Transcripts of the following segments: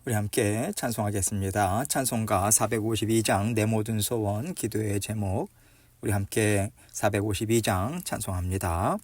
우리 함께 찬송하겠습니다. 찬송가 452장 내 모든 소원 기도의 제목, 우리 함께 452장 찬송합니다.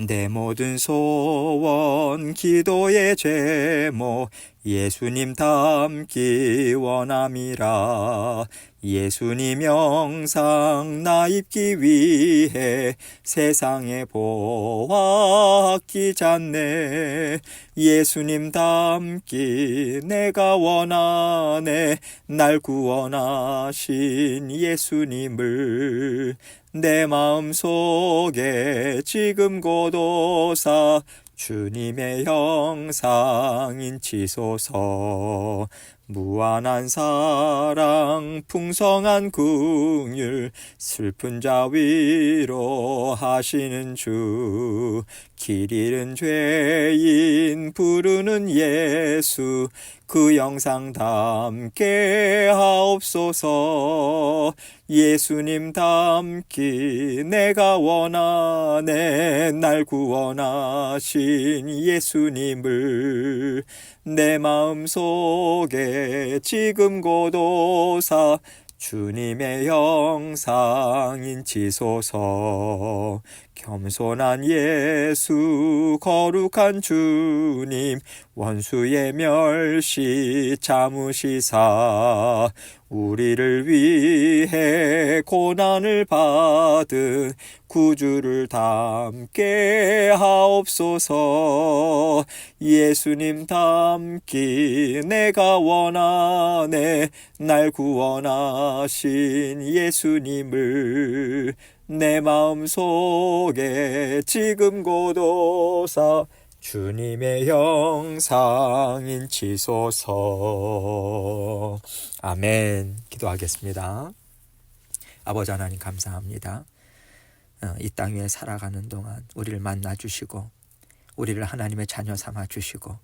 내 모든 소원 기도의 제목 예수님 닮기 원함이라. 예수님 영상 나 입기 위해 세상에 보았기 잖네. 예수님 닮기 내가 원하네. 날 구원하신 예수님을 내 마음속에 지금 고도사 주님의 형상 인치소서. 무한한 사랑 풍성한 긍휼 슬픈 자 위로 하시는 주. 길 잃은 죄인 부르는 예수 그 영상 닮게 하옵소서. 예수님 닮기 내가 원하네. 날 구원하신 예수님을 내 마음속에 지금 고도사 주님의 형상 인치소서. 겸손한 예수 거룩한 주님 원수의 멸시 참으시사. 우리를 위해 고난을 받은 구주를 닮게 하옵소서. 예수님 닮기 내가 원하네. 날 구원하신 예수님을 내 마음속에 지금 고도사 주님의 형상 인치소서. 아멘. 기도하겠습니다. 아버지 하나님 감사합니다. 이 땅 위에 살아가는 동안 우리를 만나주시고 우리를 하나님의 자녀 삼아주시고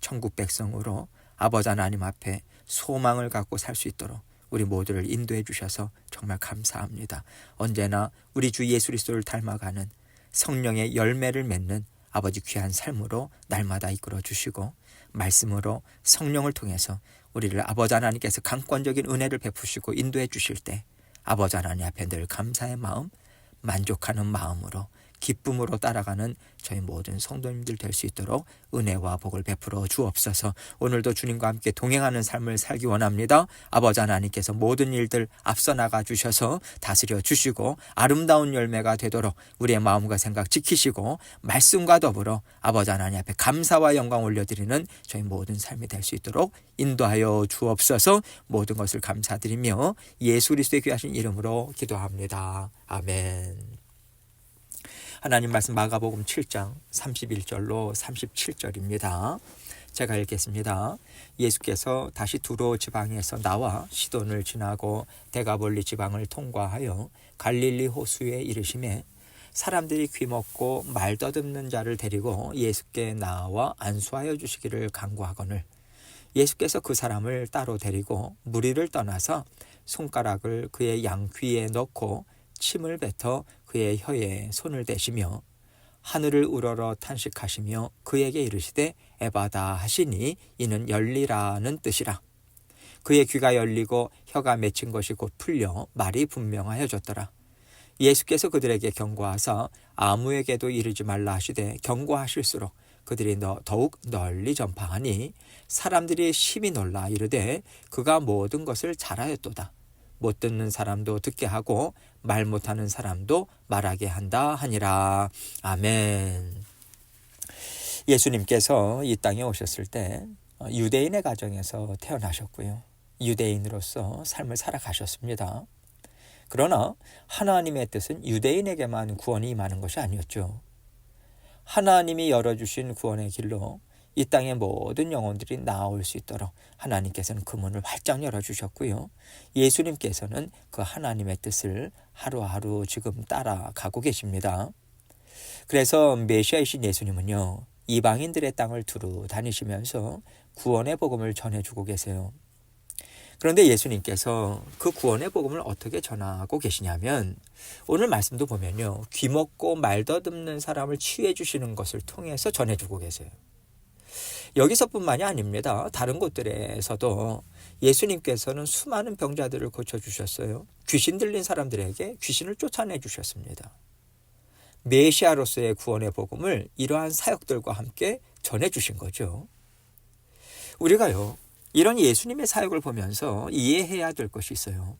천국 백성으로 아버지 하나님 앞에 소망을 갖고 살 수 있도록 우리 모두를 인도해 주셔서 정말 감사합니다. 언제나 우리 주 예수 그리스도를 닮아가는 성령의 열매를 맺는 아버지 귀한 삶으로 날마다 이끌어 주시고 말씀으로 성령을 통해서 우리를 아버지 하나님께서 강권적인 은혜를 베푸시고 인도해 주실 때 아버지 하나님 앞에 늘 감사의 마음, 만족하는 마음으로 기쁨으로 따라가는 저희 모든 성도님들 될 수 있도록 은혜와 복을 베풀어 주옵소서. 오늘도 주님과 함께 동행하는 삶을 살기 원합니다. 아버지 하나님께서 모든 일들 앞서 나가 주셔서 다스려 주시고 아름다운 열매가 되도록 우리의 마음과 생각 지키시고 말씀과 더불어 아버지 하나님 앞에 감사와 영광 올려드리는 저희 모든 삶이 될 수 있도록 인도하여 주옵소서. 모든 것을 감사드리며 예수 그리스도의 귀하신 이름으로 기도합니다. 아멘. 하나님 말씀 마가복음 7장 31절로 37절입니다. 제가 읽겠습니다. 예수께서 다시 두로 지방에서 나와 시돈을 지나고 데가볼리 지방을 통과하여 갈릴리 호수에 이르시매 사람들이 귀먹고 말 더듬는 자를 데리고 예수께 나와 안수하여 주시기를 간구하거늘 예수께서 그 사람을 따로 데리고 무리를 떠나서 손가락을 그의 양귀에 넣고 침을 뱉어 그의 혀에 손을 대시며 하늘을 우러러 탄식하시며 그에게 이르시되 에바다 하시니 이는 열리라는 뜻이라. 그의 귀가 열리고 혀가 맺힌 것이 곧 풀려 말이 분명하여졌더라. 예수께서 그들에게 경고하사 아무에게도 이르지 말라 하시되 경고하실수록 그들이 더욱 널리 전파하니 사람들이 심히 놀라 이르되 그가 모든 것을 잘하였도다. 못 듣는 사람도 듣게 하고 말 못하는 사람도 말하게 한다 하니라. 아멘. 예수님께서 이 땅에 오셨을 때 유대인의 가정에서 태어나셨고요. 유대인으로서 삶을 살아가셨습니다. 그러나 하나님의 뜻은 유대인에게만 구원이 임하는 것이 아니었죠. 하나님이 열어주신 구원의 길로 이 땅의 모든 영혼들이 나아올 수 있도록 하나님께서는 그 문을 활짝 열어주셨고요. 예수님께서는 그 하나님의 뜻을 하루하루 지금 따라가고 계십니다. 그래서 메시아이신 예수님은요, 이방인들의 땅을 두루 다니시면서 구원의 복음을 전해주고 계세요. 그런데 예수님께서 그 구원의 복음을 어떻게 전하고 계시냐면 오늘 말씀도 보면요, 귀먹고 말 더듬는 사람을 치유해 주시는 것을 통해서 전해주고 계세요. 여기서뿐만이 아닙니다. 다른 곳들에서도 예수님께서는 수많은 병자들을 고쳐주셨어요. 귀신 들린 사람들에게 귀신을 쫓아내 주셨습니다. 메시아로서의 구원의 복음을 이러한 사역들과 함께 전해주신 거죠. 우리가요, 이런 예수님의 사역을 보면서 이해해야 될 것이 있어요.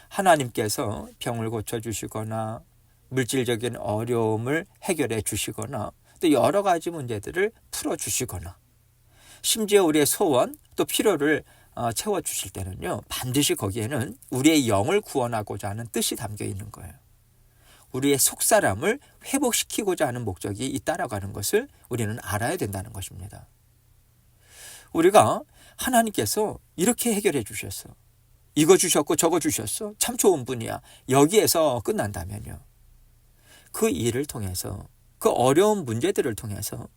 하나님께서 병을 고쳐주시거나 물질적인 어려움을 해결해 주시거나 또 여러 가지 문제들을 풀어주시거나 심지어 우리의 소원 또 필요를 채워주실 때는요, 반드시 거기에는 우리의 영을 구원하고자 하는 뜻이 담겨 있는 거예요. 우리의 속사람을 회복시키고자 하는 목적이 있다라고 하는 것을 우리는 알아야 된다는 것입니다. 우리가 하나님께서 이렇게 해결해 주셨어. 이거 주셨고 저거 주셨어. 참 좋은 분이야. 여기에서 끝난다면요. 그 일을 통해서 그 어려운 문제들을 통해서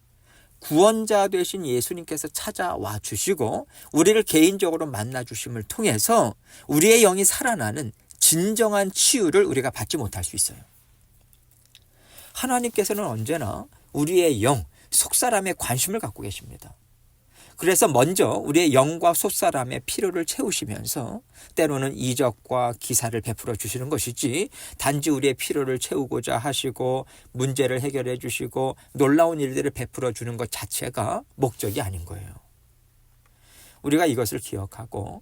구원자 되신 예수님께서 찾아와 주시고 우리를 개인적으로 만나 주심을 통해서 우리의 영이 살아나는 진정한 치유를 우리가 받지 못할 수 있어요. 하나님께서는 언제나 우리의 영, 속사람에 관심을 갖고 계십니다. 그래서 먼저 우리의 영과 속사람의 필요를 채우시면서 때로는 이적과 기사를 베풀어 주시는 것이지 단지 우리의 필요를 채우고자 하시고 문제를 해결해 주시고 놀라운 일들을 베풀어 주는 것 자체가 목적이 아닌 거예요. 우리가 이것을 기억하고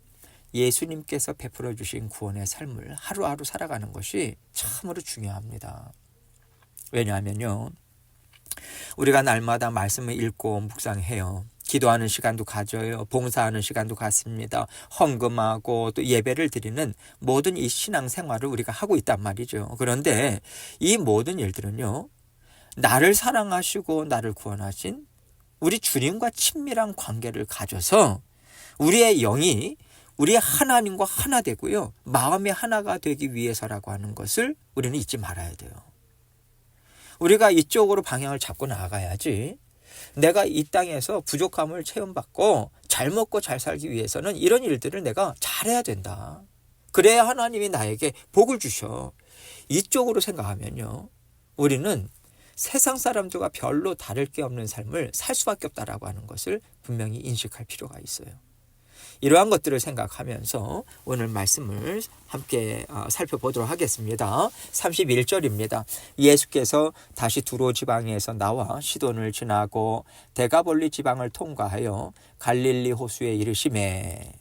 예수님께서 베풀어 주신 구원의 삶을 하루하루 살아가는 것이 참으로 중요합니다. 왜냐하면요, 우리가 날마다 말씀을 읽고 묵상해요. 기도하는 시간도 가져요. 봉사하는 시간도 갖습니다. 헌금하고 또 예배를 드리는 모든 이 신앙생활을 우리가 하고 있단 말이죠. 그런데 이 모든 일들은요, 나를 사랑하시고 나를 구원하신 우리 주님과 친밀한 관계를 가져서 우리의 영이 우리의 하나님과 하나 되고요, 마음이 하나가 되기 위해서라고 하는 것을 우리는 잊지 말아야 돼요. 우리가 이쪽으로 방향을 잡고 나아가야지 내가 이 땅에서 부족함을 체험받고 잘 먹고 잘 살기 위해서는 이런 일들을 내가 잘해야 된다. 그래야 하나님이 나에게 복을 주셔. 이쪽으로 생각하면요, 우리는 세상 사람들과 별로 다를 게 없는 삶을 살 수밖에 없다라고 하는 것을 분명히 인식할 필요가 있어요. 이러한 것들을 생각하면서 오늘 말씀을 함께 살펴보도록 하겠습니다. 31절입니다. 예수께서 다시 두로 지방에서 나와 시돈을 지나고 데가볼리 지방을 통과하여 갈릴리 호수에 이르시매.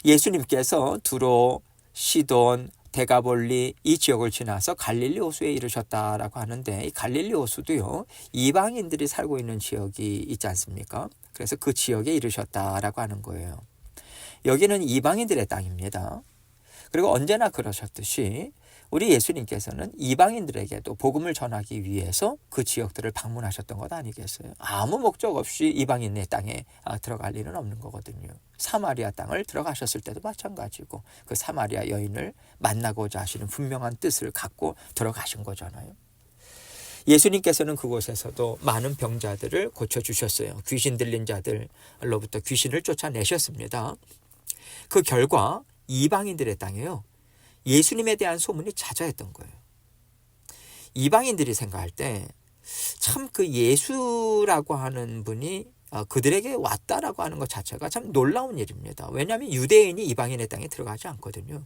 예수님께서 두로, 시돈, 데가볼리 이 지역을 지나서 갈릴리 호수에 이르셨다라고 하는데, 이 갈릴리 호수도요, 이방인들이 살고 있는 지역이 있지 않습니까? 그래서 그 지역에 이르셨다라고 하는 거예요. 여기는 이방인들의 땅입니다. 그리고 언제나 그러셨듯이 우리 예수님께서는 이방인들에게도 복음을 전하기 위해서 그 지역들을 방문하셨던 것 아니겠어요? 아무 목적 없이 이방인의 땅에 들어갈 일은 없는 거거든요. 사마리아 땅을 들어가셨을 때도 마찬가지고 그 사마리아 여인을 만나고자 하시는 분명한 뜻을 갖고 들어가신 거잖아요. 예수님께서는 그곳에서도 많은 병자들을 고쳐주셨어요. 귀신 들린 자들로부터 귀신을 쫓아내셨습니다. 그 결과 이방인들의 땅에요, 예수님에 대한 소문이 자자했던 거예요. 이방인들이 생각할 때 참 그 예수라고 하는 분이 그들에게 왔다라고 하는 것 자체가 참 놀라운 일입니다. 왜냐하면 유대인이 이방인의 땅에 들어가지 않거든요.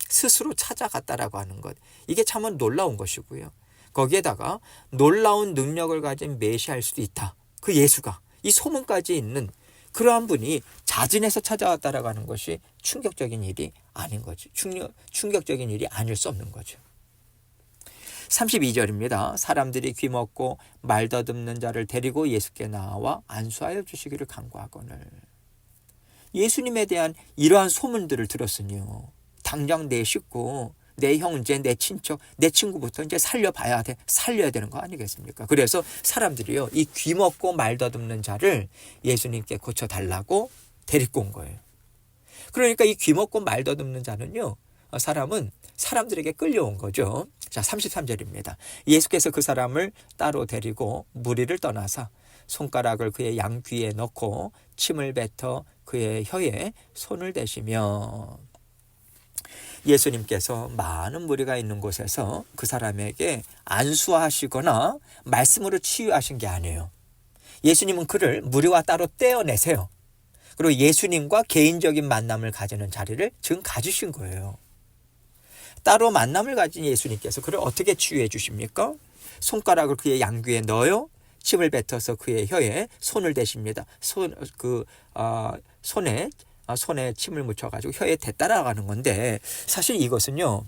스스로 찾아갔다라고 하는 것, 이게 참은 놀라운 것이고요. 거기에다가 놀라운 능력을 가진 메시아일 수도 있다. 그 예수가 이 소문까지 있는 그러한 분이 자진해서 찾아왔다라고 하는 것이 충격적인 일이 아닌 거죠. 충격적인 일이 아닐 수 없는 거죠. 32절입니다. 사람들이 귀먹고 말 더듬는 자를 데리고 예수께 나와 안수하여 주시기를 간구하거늘. 예수님에 대한 이러한 소문들을 들었으니요, 당장 내 식구, 내 형제, 내 친척, 내 친구부터 이제 살려야 되는 거 아니겠습니까? 그래서 사람들이요, 이 귀먹고 말 더듬는 자를 예수님께 고쳐달라고 데리고 온 거예요. 그러니까 이 귀먹고 말 더듬는 자는요, 사람은 사람들에게 끌려온 거죠. 자, 33절입니다. 예수께서 그 사람을 따로 데리고 무리를 떠나사 손가락을 그의 양귀에 넣고 침을 뱉어 그의 혀에 손을 대시며. 예수님께서 많은 무리가 있는 곳에서 그 사람에게 안수하시거나 말씀으로 치유하신 게 아니에요. 예수님은 그를 무리와 따로 떼어내세요. 그리고 예수님과 개인적인 만남을 가지는 자리를 지금 가지신 거예요. 따로 만남을 가진 예수님께서 그를 어떻게 치유해 주십니까? 손가락을 그의 양귀에 넣어요. 침을 뱉어서 그의 혀에 손을 대십니다. 손에 침을 묻혀가지고 혀에 대따라가는 건데, 사실 이것은요,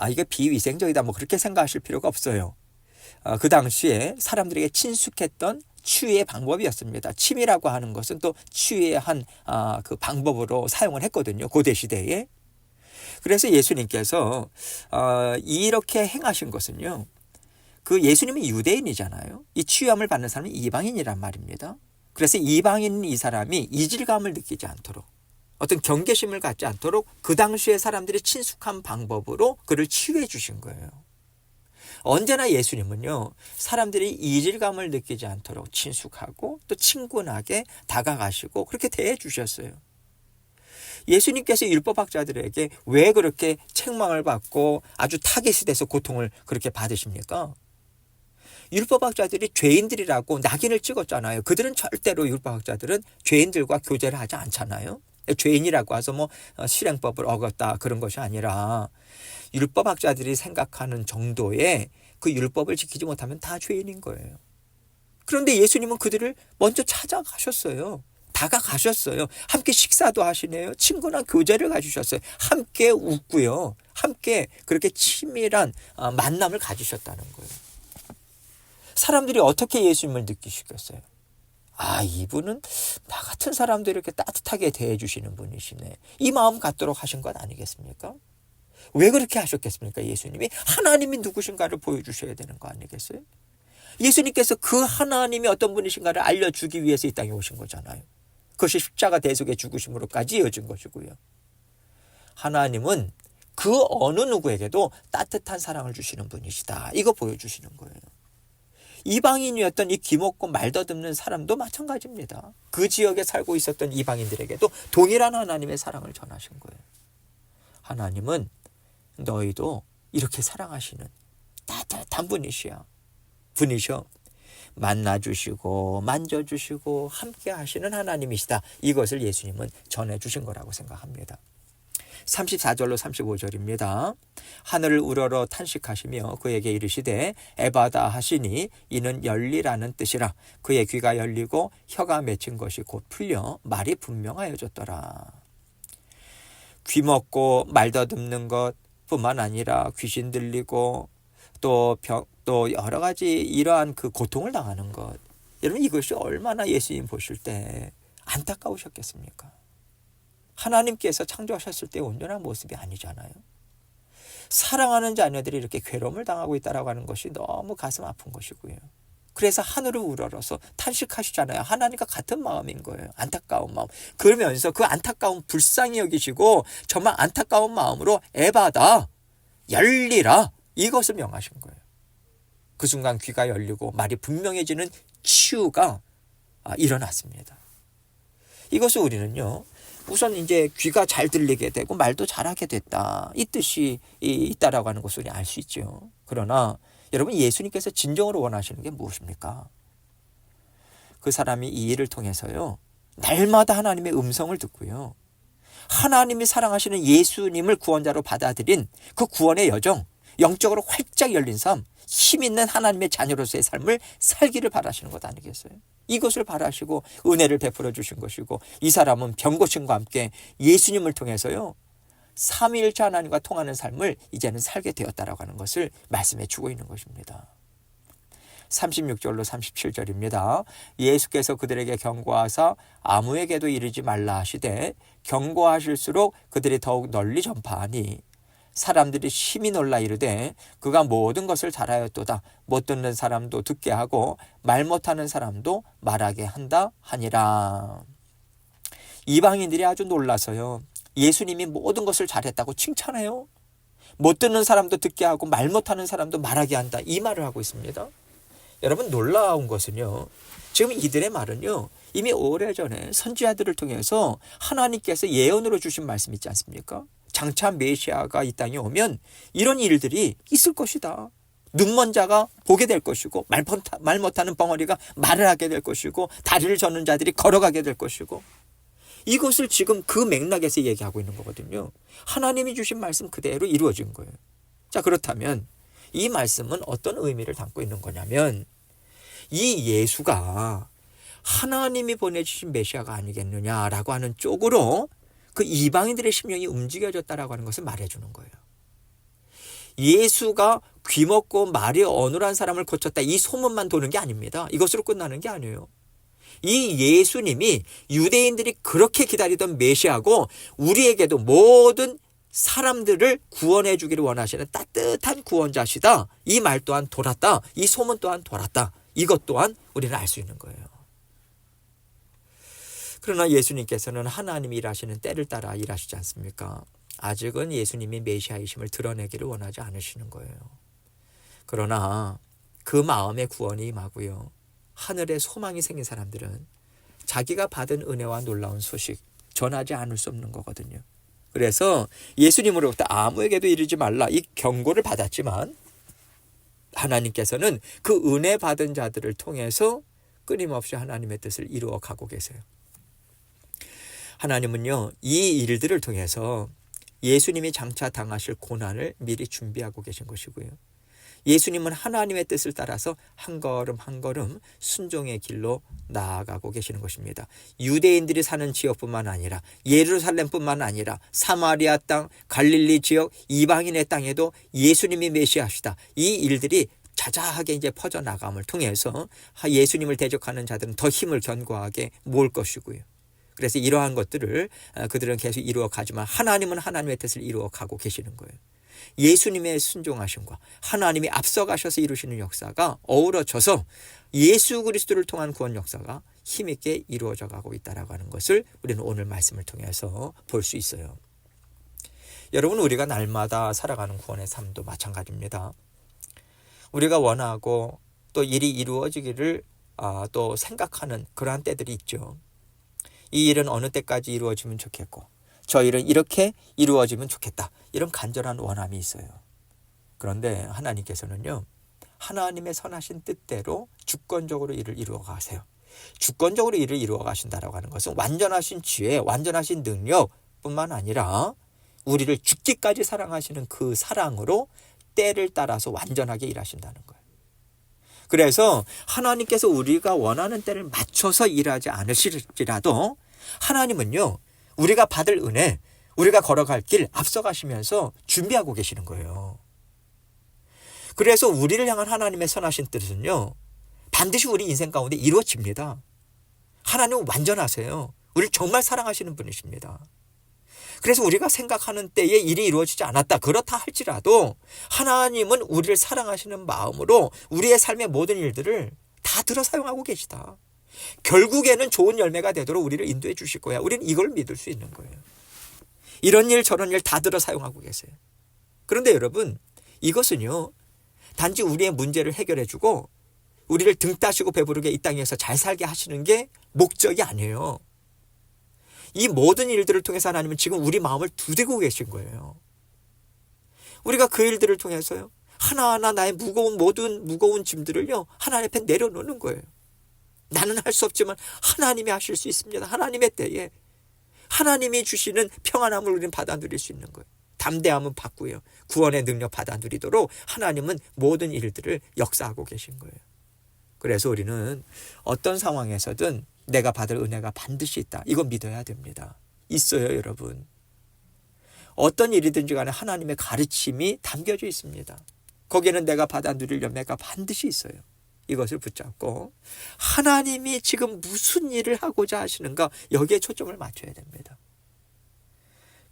이게 비위생적이다 뭐 그렇게 생각하실 필요가 없어요. 그 당시에 사람들에게 친숙했던 치유의 방법이었습니다. 침이라고 하는 것은 또 치유의 한 그 방법으로 사용을 했거든요. 고대 시대에. 그래서 예수님께서 이렇게 행하신 것은요, 그 예수님이 유대인이잖아요. 이 치유함을 받는 사람은 이방인이란 말입니다. 그래서 이방인 이 사람이 이질감을 느끼지 않도록, 어떤 경계심을 갖지 않도록 그 당시에 사람들이 친숙한 방법으로 그를 치유해 주신 거예요. 언제나 예수님은요, 사람들이 이질감을 느끼지 않도록 친숙하고 또 친근하게 다가가시고 그렇게 대해 주셨어요. 예수님께서 율법학자들에게 왜 그렇게 책망을 받고 아주 타겟이 돼서 고통을 그렇게 받으십니까? 율법학자들이 죄인들이라고 낙인을 찍었잖아요. 그들은 절대로, 율법학자들은 죄인들과 교제를 하지 않잖아요. 죄인이라고 해서 뭐 실행법을 어겼다 그런 것이 아니라, 율법학자들이 생각하는 정도의 그 율법을 지키지 못하면 다 죄인인 거예요. 그런데 예수님은 그들을 먼저 찾아가셨어요. 다가가셨어요. 함께 식사도 하시네요. 친근한 교제를 가지셨어요. 함께 웃고요. 함께 그렇게 친밀한 만남을 가지셨다는 거예요. 사람들이 어떻게 예수님을 느끼시겠어요? 이분은 나 같은 사람도 이렇게 따뜻하게 대해주시는 분이시네. 이 마음 갖도록 하신 것 아니겠습니까? 왜 그렇게 하셨겠습니까? 예수님이 하나님이 누구신가를 보여주셔야 되는 거 아니겠어요? 예수님께서 그 하나님이 어떤 분이신가를 알려주기 위해서 이 땅에 오신 거잖아요. 그것이 십자가 대속의 죽으심으로까지 이어진 것이고요. 하나님은 그 어느 누구에게도 따뜻한 사랑을 주시는 분이시다. 이거 보여주시는 거예요. 이방인이었던 이 귀먹고 말 더듬는 사람도 마찬가지입니다. 그 지역에 살고 있었던 이방인들에게도 동일한 하나님의 사랑을 전하신 거예요. 하나님은 너희도 이렇게 사랑하시는 따뜻한 분이셔. 만나주시고 만져주시고 함께 하시는 하나님이시다. 이것을 예수님은 전해주신 거라고 생각합니다. 34절로 35절입니다. 하늘을 우러러 탄식하시며 그에게 이르시되 에바다 하시니 이는 열리라는 뜻이라. 그의 귀가 열리고 혀가 맺힌 것이 곧 풀려 말이 분명하여졌더라. 귀먹고 말 더듬는 것 뿐만 아니라 귀신 들리고 또 여러 가지 이러한 그 고통을 당하는 것, 여러분 이것이 얼마나 예수님 보실 때 안타까우셨겠습니까? 하나님께서 창조하셨을 때 온전한 모습이 아니잖아요. 사랑하는 자녀들이 이렇게 괴로움을 당하고 있다라고 하는 것이 너무 가슴 아픈 것이고요. 그래서 하늘을 우러러서 탄식하시잖아요. 하나님과 같은 마음인 거예요. 안타까운 마음. 그러면서 그 안타까운 불쌍히 여기시고 정말 안타까운 마음으로 에바다 열리라 이것을 명하신 거예요. 그 순간 귀가 열리고 말이 분명해지는 치유가 일어났습니다. 이것을 우리는요, 우선 이제 귀가 잘 들리게 되고 말도 잘하게 됐다, 이 뜻이 있다라고 하는 것을 알 수 있죠. 그러나 여러분, 예수님께서 진정으로 원하시는 게 무엇입니까? 그 사람이 이 일을 통해서요, 날마다 하나님의 음성을 듣고요, 하나님이 사랑하시는 예수님을 구원자로 받아들인 그 구원의 여정, 영적으로 활짝 열린 삶, 힘 있는 하나님의 자녀로서의 삶을 살기를 바라시는 것 아니겠어요? 이것을 바라시고 은혜를 베풀어 주신 것이고, 이 사람은 병고침과 함께 예수님을 통해서요, 삼위일체 하나님과 통하는 삶을 이제는 살게 되었다라고 하는 것을 말씀해 주고 있는 것입니다. 36절로 37절입니다. 예수께서 그들에게 경고하사 아무에게도 이르지 말라 하시되 경고하실수록 그들이 더욱 널리 전파하니 사람들이 심히 놀라 이르되 그가 모든 것을 잘하였도다. 못 듣는 사람도 듣게 하고 말 못하는 사람도 말하게 한다 하니라. 이방인들이 아주 놀라서요, 예수님이 모든 것을 잘했다고 칭찬해요. 못 듣는 사람도 듣게 하고 말 못하는 사람도 말하게 한다, 이 말을 하고 있습니다. 여러분, 놀라운 것은요, 지금 이들의 말은요, 이미 오래전에 선지자들을 통해서 하나님께서 예언으로 주신 말씀 있지 않습니까? 장차 메시아가 이 땅에 오면 이런 일들이 있을 것이다. 눈먼 자가 보게 될 것이고 말 못하는 벙어리가 말을 하게 될 것이고 다리를 저는 자들이 걸어가게 될 것이고 이것을 지금 그 맥락에서 얘기하고 있는 거거든요. 하나님이 주신 말씀 그대로 이루어진 거예요. 자, 그렇다면 이 말씀은 어떤 의미를 담고 있는 거냐면 이 예수가 하나님이 보내주신 메시아가 아니겠느냐라고 하는 쪽으로 그 이방인들의 심령이 움직여졌다라고 하는 것을 말해주는 거예요. 예수가 귀먹고 말이 어눌한 사람을 고쳤다, 이 소문만 도는 게 아닙니다. 이것으로 끝나는 게 아니에요. 이 예수님이 유대인들이 그렇게 기다리던 메시아고 우리에게도 모든 사람들을 구원해 주기를 원하시는 따뜻한 구원자시다. 이 말 또한 돌았다. 이 소문 또한 돌았다. 이것 또한 우리는 알 수 있는 거예요. 그러나 예수님께서는 하나님이 일하시는 때를 따라 일하시지 않습니까? 아직은 예수님이 메시아이심을 드러내기를 원하지 않으시는 거예요. 그러나 그 마음의 구원이 임하고요. 하늘에 소망이 생긴 사람들은 자기가 받은 은혜와 놀라운 소식 전하지 않을 수 없는 거거든요. 그래서 예수님으로부터 아무에게도 이르지 말라 이 경고를 받았지만 하나님께서는 그 은혜 받은 자들을 통해서 끊임없이 하나님의 뜻을 이루어 가고 계세요. 하나님은요, 이 일들을 통해서 예수님이 장차 당하실 고난을 미리 준비하고 계신 것이고요. 예수님은 하나님의 뜻을 따라서 한 걸음 한 걸음 순종의 길로 나아가고 계시는 것입니다. 유대인들이 사는 지역뿐만 아니라 예루살렘뿐만 아니라 사마리아 땅, 갈릴리 지역, 이방인의 땅에도 예수님이 메시아시다. 이 일들이 자자하게 이제 퍼져나감을 통해서 예수님을 대적하는 자들은 더 힘을 견고하게 모을 것이고요. 그래서 이러한 것들을 그들은 계속 이루어 가지만 하나님은 하나님의 뜻을 이루어 가고 계시는 거예요. 예수님의 순종하심과 하나님이 앞서가셔서 이루시는 역사가 어우러져서 예수 그리스도를 통한 구원 역사가 힘있게 이루어져 가고 있다라고 하는 것을 우리는 오늘 말씀을 통해서 볼 수 있어요. 여러분, 우리가 날마다 살아가는 구원의 삶도 마찬가지입니다. 우리가 원하고 또 일이 이루어지기를 또 생각하는 그러한 때들이 있죠. 이 일은 어느 때까지 이루어지면 좋겠고 저 일은 이렇게 이루어지면 좋겠다. 이런 간절한 원함이 있어요. 그런데 하나님께서는요. 하나님의 선하신 뜻대로 주권적으로 일을 이루어 가세요. 주권적으로 일을 이루어 가신다라고 하는 것은 완전하신 지혜, 완전하신 능력뿐만 아니라 우리를 죽기까지 사랑하시는 그 사랑으로 때를 따라서 완전하게 일하신다는 거예요. 그래서 하나님께서 우리가 원하는 때를 맞춰서 일하지 않으실지라도 하나님은요. 우리가 받을 은혜, 우리가 걸어갈 길 앞서가시면서 준비하고 계시는 거예요. 그래서 우리를 향한 하나님의 선하신 뜻은요. 반드시 우리 인생 가운데 이루어집니다. 하나님은 완전하세요. 우리를 정말 사랑하시는 분이십니다. 그래서 우리가 생각하는 때에 일이 이루어지지 않았다. 그렇다 할지라도 하나님은 우리를 사랑하시는 마음으로 우리의 삶의 모든 일들을 다 들어 사용하고 계시다. 결국에는 좋은 열매가 되도록 우리를 인도해 주실 거야. 우리는 이걸 믿을 수 있는 거예요. 이런 일 저런 일 다 들어 사용하고 계세요. 그런데 여러분, 이것은요. 단지 우리의 문제를 해결해 주고 우리를 등 따시고 배부르게 이 땅에서 잘 살게 하시는 게 목적이 아니에요. 이 모든 일들을 통해서 하나님은 지금 우리 마음을 두드리고 계신 거예요. 우리가 그 일들을 통해서요. 하나하나 나의 모든 무거운 짐들을요. 하나님 앞에 내려놓는 거예요. 나는 할 수 없지만 하나님이 하실 수 있습니다. 하나님의 때에 하나님이 주시는 평안함을 우리는 받아 누릴 수 있는 거예요. 담대함은 받고요. 구원의 능력 받아 누리도록 하나님은 모든 일들을 역사하고 계신 거예요. 그래서 우리는 어떤 상황에서든 내가 받을 은혜가 반드시 있다. 이건 믿어야 됩니다. 있어요, 여러분. 어떤 일이든지 간에 하나님의 가르침이 담겨져 있습니다. 거기에는 내가 받아 누릴 열매가 반드시 있어요. 이것을 붙잡고 하나님이 지금 무슨 일을 하고자 하시는가 여기에 초점을 맞춰야 됩니다.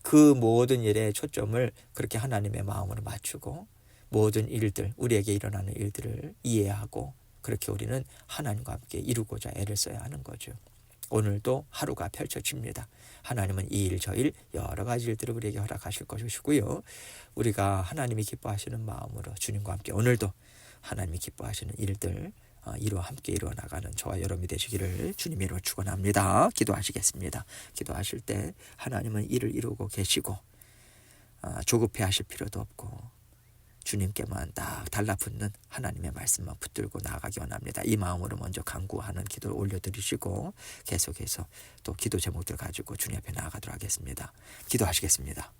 그 모든 일에 초점을 그렇게 하나님의 마음으로 맞추고 모든 일들, 우리에게 일어나는 일들을 이해하고 그렇게 우리는 하나님과 함께 이루고자 애를 써야 하는 거죠. 오늘도 하루가 펼쳐집니다. 하나님은 이 일, 저 일, 여러 가지 일들을 우리에게 허락하실 것이고요. 우리가 하나님이 기뻐하시는 마음으로 주님과 함께 오늘도 하나님이 기뻐하시는 일들 함께 이루어 나가는 저와 여러분이 되시기를 주님의 이름으로 축원합니다. 기도하시겠습니다. 기도하실 때 하나님은 일을 이루고 계시고 조급해 하실 필요도 없고 주님께만 딱 달라붙는 하나님의 말씀만 붙들고 나아가기 원합니다. 이 마음으로 먼저 간구하는 기도를 올려드리시고 계속해서 또 기도 제목들 가지고 주님 앞에 나아가도록 하겠습니다. 기도하시겠습니다.